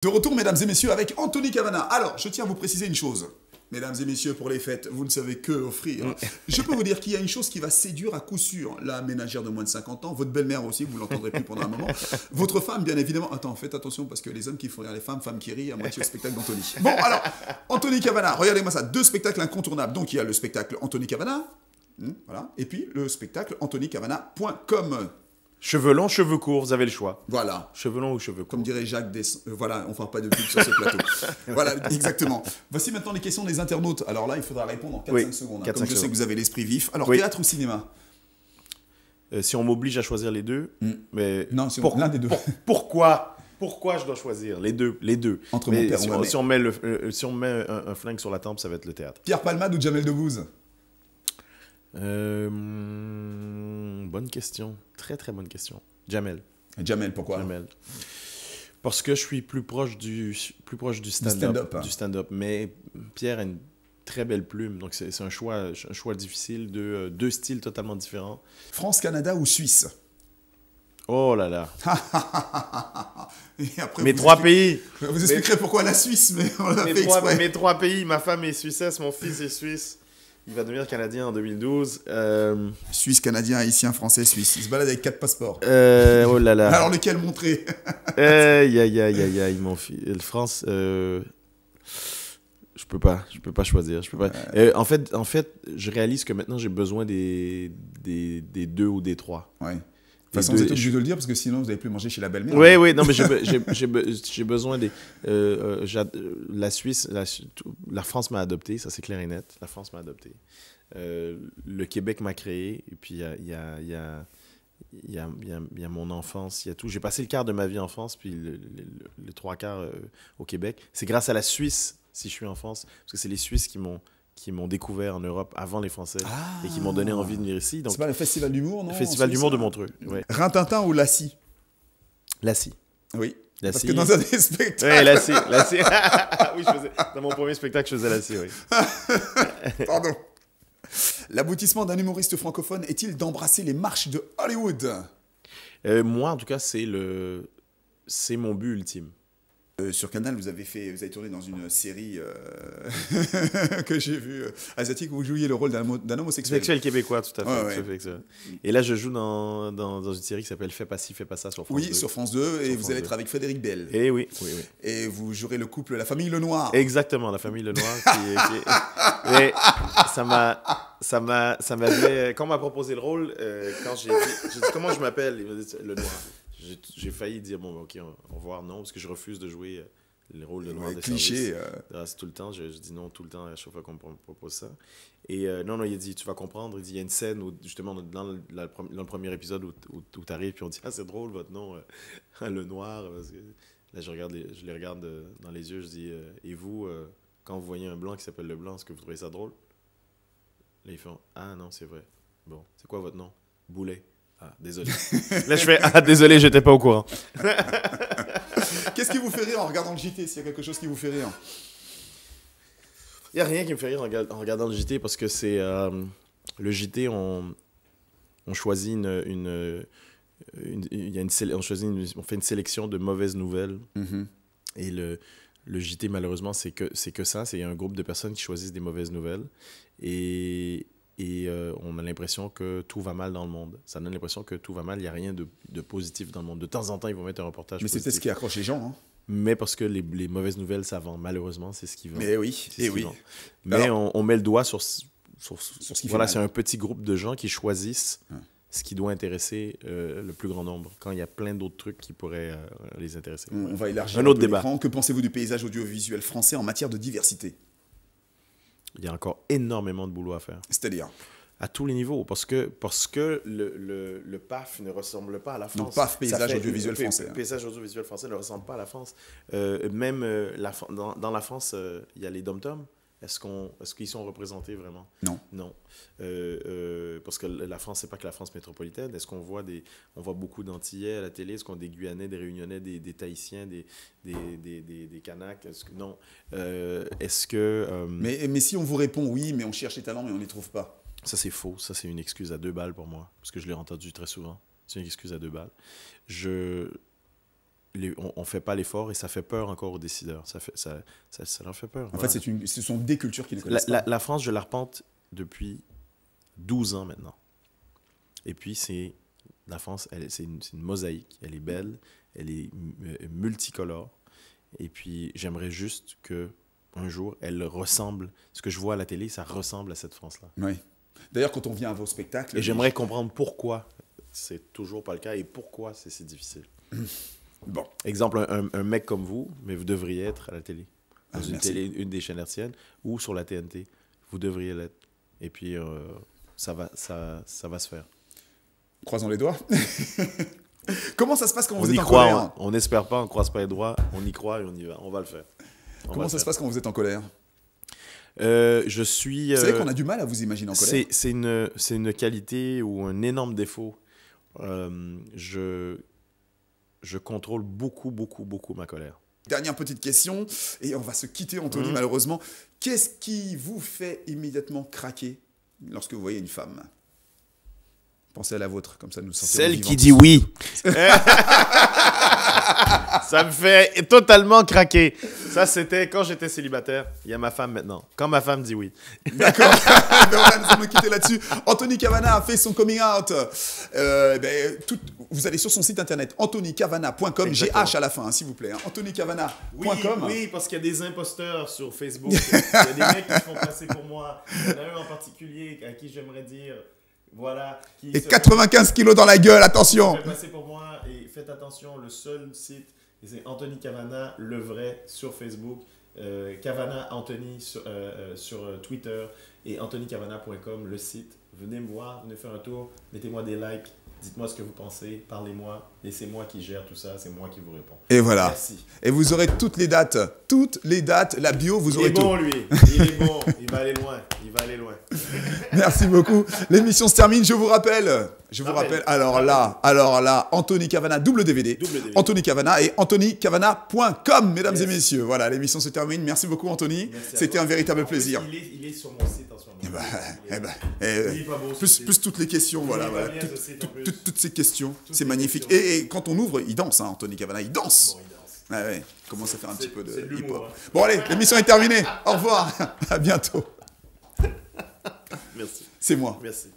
De retour, mesdames et messieurs, avec Anthony Cavana. Alors, je tiens à vous préciser une chose. Mesdames et messieurs, pour les fêtes, vous ne savez que offrir. Je peux vous dire qu'il y a une chose qui va séduire à coup sûr la ménagère de moins de 50 ans, votre belle-mère aussi, vous ne l'entendrez plus pendant un moment. Votre femme, bien évidemment. Attends, faites attention parce que les hommes qui font rire les femmes, femmes qui rient, à moitié au spectacle d'Anthony. Bon, alors, Anthony Cavana, regardez-moi ça, 2 spectacles incontournables. Donc, il y a le spectacle Anthony Cavana, voilà, et puis le spectacle anthonycavana.com. Cheveux longs, cheveux courts, vous avez le choix. Voilà. Cheveux longs ou cheveux courts. Comme dirait Jacques voilà, on ne fera pas de pub sur ce plateau. Voilà, exactement. Voici maintenant les questions des internautes. Alors là, il faudra répondre en 4-5 secondes. Comme je sais que vous avez l'esprit vif. Alors, théâtre ou cinéma? Si on m'oblige à choisir les deux, mais non, c'est l'un des deux. Pourquoi je dois choisir les deux? Entre mon père et ma mère. Si on met un flingue sur la tempe, ça va être le théâtre. Pierre Palmade ou Jamel Debbouze? Bonne question. Très, très bonne question. Jamel. Jamel, pourquoi? Jamel. Parce que je suis plus proche du stand-up. Du stand-up. Mais Pierre a une très belle plume. Donc, c'est un choix difficile de 2 styles totalement différents. France, Canada ou Suisse? Oh là là. Et après, mes 3 pays. Vous expliquerez pourquoi la Suisse, mais on l'a fait exprès. Mes 3 pays. Ma femme est suissesse, mon fils est suisse. Il va devenir Canadien en 2012. Suisse, Canadien, Haïtien, Français, Suisse. Il se balade avec 4 passeports. Oh là là. Alors lequel montrer? Mon fils. France. Je peux pas choisir. En fait, je réalise que maintenant j'ai besoin des 2 ou des 3. Ouais. De toute façon, vous êtes obligé de le dire parce que sinon vous n'allez plus manger chez la belle-mère. Oui, non, mais j'ai besoin des. La Suisse, la France m'a adopté, ça c'est clair et net. La France m'a adopté. Le Québec m'a créé, et puis il y a mon enfance, il y a tout. J'ai passé le quart de ma vie en France, puis le 3 quarts au Québec. C'est grâce à la Suisse si je suis en France, parce que c'est les Suisses qui m'ont découvert en Europe avant les Français et qui m'ont donné envie de venir ici. C'est pas le festival d'humour, non? Le festival d'humour de Montreux. Ouais. Rintintin ou Lassie? Lassie. Oui. Lassie. Parce que dans un des spectacles... Oui, Lassie. Oui, dans mon premier spectacle, je faisais Lassie, oui. Pardon. L'aboutissement d'un humoriste francophone est-il d'embrasser les marches de Hollywood? Moi, en tout cas, c'est mon but ultime. Sur Canal, vous avez tourné dans une série que j'ai vue asiatique où vous jouiez le rôle d'un homosexuel. Sexuel québécois, tout à fait. Ouais. Et là, je joue dans une série qui s'appelle Fais pas ci, fais pas ça sur France 2. Oui, sur France 2, et vous allez être avec Frédéric Bell. Et oui. Et vous jouerez le couple, la famille Lenoir. Exactement, la famille Lenoir. Et ça m'avait... Quand on m'a proposé le rôle, quand j'ai dit comment je m'appelle, il m'a dit Lenoir. J'ai failli dire, bon, ok, au revoir, non, parce que je refuse de jouer les rôles de noir de cliché. service. Tout le temps, je dis non tout le temps à chaque fois qu'on me propose ça. Et non, il a dit, tu vas comprendre. Il dit, il y a une scène où, justement, dans le premier épisode où tu arrives, puis on dit, ah, c'est drôle, votre nom, le noir. Parce que là, je les regarde dans les yeux, je dis, et vous, quand vous voyez un blanc qui s'appelle le blanc, est-ce que vous trouvez ça drôle? Là, ils font, ah, non, c'est vrai. Bon, c'est quoi votre nom? Boulet. Ah, désolé. Là, je fais, ah, désolé, j'étais pas au courant. Qu'est-ce qui vous fait rire en regardant le JT, s'il y a quelque chose qui vous fait rire? Il n'y a rien qui me fait rire en regardant le JT, parce que c'est... le JT, on choisit on fait une sélection de mauvaises nouvelles. Mm-hmm. Et le JT, malheureusement, c'est que ça. C'est un groupe de personnes qui choisissent des mauvaises nouvelles. Et on a l'impression que tout va mal dans le monde. Ça donne l'impression que tout va mal, il n'y a rien de positif dans le monde. De temps en temps, ils vont mettre un reportage positif. Mais c'est ce qui accroche les gens. Hein. Mais parce que les mauvaises nouvelles, ça vend. Malheureusement, c'est ce qui vend. Mais oui, vend. Mais alors, on met le doigt sur ce qui fait mal. C'est un petit groupe de gens qui choisissent ce qui doit intéresser le plus grand nombre, quand il y a plein d'autres trucs qui pourraient les intéresser. On va élargir un autre débat. Que pensez-vous du paysage audiovisuel français en matière de diversité? Il y a encore énormément de boulot à faire. C'est-à-dire? À tous les niveaux, parce que le PAF ne ressemble pas à la France. Le PAF, paysage audiovisuel français. Le paysage audiovisuel français ne ressemble pas à la France. Même dans la France, il y a les dom-toms. Est-ce qu'ils sont représentés vraiment? Non. Parce que la France, c'est pas que la France métropolitaine. Est-ce qu'on voit beaucoup d'Antillais à la télé? Est-ce qu'on a des Guyanais, des Réunionnais, des Tahitiens, des Kanaks? Non. Est-ce que... Mais si on vous répond oui, mais on cherche les talents, mais on ne les trouve pas. Ça, c'est faux. Ça, c'est une excuse à 2 balles pour moi. Parce que je l'ai entendu très souvent. C'est une excuse à 2 balles. on fait pas l'effort et ça fait peur encore aux décideurs. Ça leur fait peur. En fait, ce sont des cultures qui ne connaissent pas. La France, je l'arpente depuis 12 ans maintenant. Et puis, la France, c'est une mosaïque. Elle est belle, elle est multicolore. Et puis, j'aimerais juste que un jour, elle ressemble. Ce que je vois à la télé, ça ressemble à cette France-là. Oui. D'ailleurs, quand on vient à vos spectacles... Et j'aimerais comprendre pourquoi c'est toujours pas le cas et pourquoi c'est si difficile. Bon. Exemple, un mec comme vous, mais vous devriez être à la télé. Dans une des chaînes hertziennes ou sur la TNT. Vous devriez l'être. Et puis, ça va se faire. Croisons les doigts. Comment ça se passe quand vous on êtes y en croit, colère? on n'espère pas, on ne croise pas les doigts. On y croit et on y va. On va le faire. Comment ça se passe quand vous êtes en colère? Je suis... Vous savez qu'on a du mal à vous imaginer en colère. C'est une qualité ou un énorme défaut. Je contrôle beaucoup ma colère. Dernière petite question, et on va se quitter, Anthony, malheureusement. Qu'est-ce qui vous fait immédiatement craquer lorsque vous voyez une femme? Pensez à la vôtre, comme ça nous sortirons Celle vivants. qui dit oui. Ça me fait totalement craquer. Ça, c'était quand j'étais célibataire. Il y a ma femme maintenant. Quand ma femme dit oui. D'accord. Ben voilà, nous allons quitter là-dessus. Anthony Cavana a fait son coming out. Vous allez sur son site internet anthonycavana.com. J'ai H à la fin, hein, s'il vous plaît. Hein. anthonycavana.com. Oui, parce qu'il y a des imposteurs sur Facebook. Il y a des mecs qui se font passer pour moi. Il y en a un en particulier à qui j'aimerais dire... Voilà. Et 95 kilos dans la gueule, attention. Faites passer pour moi et faites attention, le seul site, c'est Anthony Cavana, le vrai, sur Facebook. Cavana Anthony sur Twitter et anthonycavana.com, le site. Venez me voir, venez faire un tour, mettez-moi des likes, dites-moi ce que vous pensez, parlez-moi, et c'est moi qui gère tout ça, c'est moi qui vous réponds. Et voilà. Merci. Et vous aurez toutes les dates, la bio, vous aurez tout. Il est bon, lui, il est bon, il va aller loin, Merci beaucoup. L'émission se termine, je vous rappelle. Alors là, Anthony Cavana, double DVD. Anthony Cavana et anthonycavana.com, mesdames et messieurs. Voilà, l'émission se termine. Merci beaucoup, Anthony. C'était un véritable plaisir. Il est sur mon site en ce moment. Plus toutes les questions, voilà. Toutes ces questions, c'est magnifique. Et quand on ouvre, il danse, hein, Anthony Cavana, il danse. Bon, il danse. Ah ouais, commence à faire un petit peu de hip-hop. Hein. Bon allez, l'émission est terminée. Au revoir. À bientôt. Merci. C'est moi. Merci.